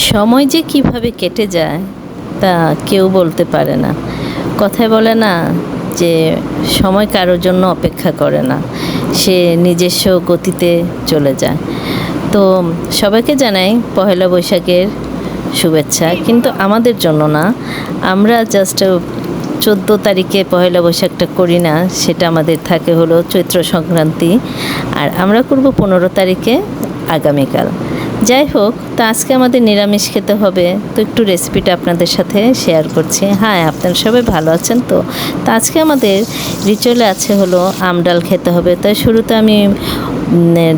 সময় যে কিভাবে কেটে যায় তা কেউ বলতে পারে না। কথায় বলে না যে সময় কারোর জন্য অপেক্ষা করে না, সে নিজস্ব গতিতে চলে যায়। তো সবাইকে জানাই পহেলা বৈশাখের শুভেচ্ছা, কিন্তু আমাদের জন্য না। আমরা জাস্ট 14 তারিখে পহেলা বৈশাখটা করি না, সেটা আমাদের থাকে হলো চৈত্র সংক্রান্তি, আর আমরা করব 15 তারিখে আগামীকাল। যাই হোক, তো আজকে আমাদের নিরামিষ খেতে হবে, তো একটু রেসিপিটা আপনাদের সাথে শেয়ার করছি। হ্যাঁ, আপনারা সবাই ভালো আছেন তো? তো আজকে আমাদের রিচুয়ালে আছে হলো আম ডাল খেতে হবে। তাই শুরুতে আমি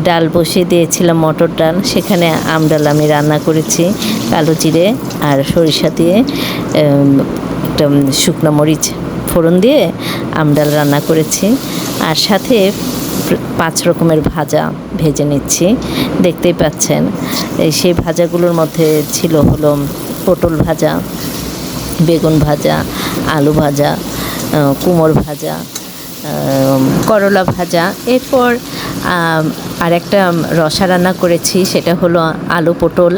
ডাল বসিয়ে দিয়েছিলাম, মটর ডাল, সেখানে আম ডাল আমি রান্না করেছি কালো জিরে আর সরিষা দিয়ে, একটা শুকনো মরিচ ফোড়ন দিয়ে আম ডাল রান্না করেছি। আর সাথে 5 রকমের ভাজা ভেজে নিচ্ছি, দেখতেই পাচ্ছেন। সেই ভাজাগুলোর মধ্যে ছিল হলো পটল ভাজা, বেগুন ভাজা, আলু ভাজা, কুমড় ভাজা, করলা ভাজা। এরপর আর একটা রসা রান্না করেছি, সেটা হলো আলু পটল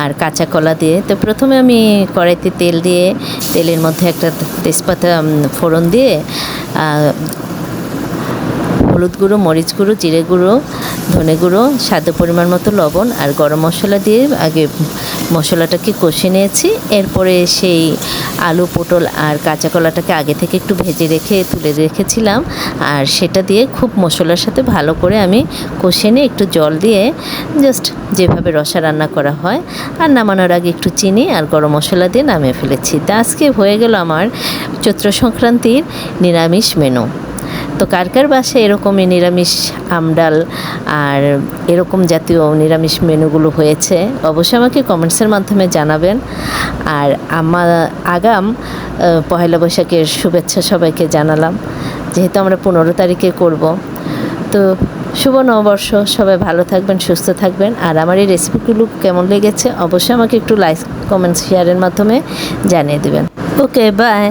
আর কাঁচা কলা দিয়ে। তো প্রথমে আমি কড়াইতে তেল দিয়ে, তেলের মধ্যে একটা তেজপাতা ফোড়ন দিয়ে হলুদ গুঁড়ো, মরিচ গুঁড়ো, জিরে গুঁড়ো, ধনে গুঁড়ো, স্বাদ পরিমাণ মতো লবণ আর গরম মশলা দিয়ে আগে মশলাটাকে কষে নিয়েছি। এরপরে সেই আলু পটল আর কাঁচা কলাটাকে আগে থেকে একটু ভেজে রেখে তুলে রেখেছিলাম, আর সেটা দিয়ে খুব মশলার সাথে ভালো করে আমি কষে নিয়ে একটু জল দিয়ে জাস্ট যেভাবে রসা রান্না করা হয়, আর নামানোর আগে একটু চিনি আর গরম মশলা দিয়ে নামিয়ে ফেলেছি। তা আজকে হয়ে গেল আমার চৈত্র সংক্রান্তির নিরামিষ মেনু। তো কার কার বাসায় এরকমই নিরামিষ আমডাল আর এরকম জাতীয় নিরামিষ মেনুগুলো হয়েছে, অবশ্যই আমাকে কমেন্টসের মাধ্যমে জানাবেন। আর আমার আগাম পহেলা বৈশাখের শুভেচ্ছা সবাইকে জানালাম, যেহেতু আমরা 15 তারিখে করব। তো শুভ নববর্ষ, সবাই ভালো থাকবেন, সুস্থ থাকবেন। আর আমার এই রেসিপিগুলো কেমন লেগেছে অবশ্যই আমাকে একটু লাইক, কমেন্টস, শেয়ারের মাধ্যমে জানিয়ে দেবেন। ওকে, বাই।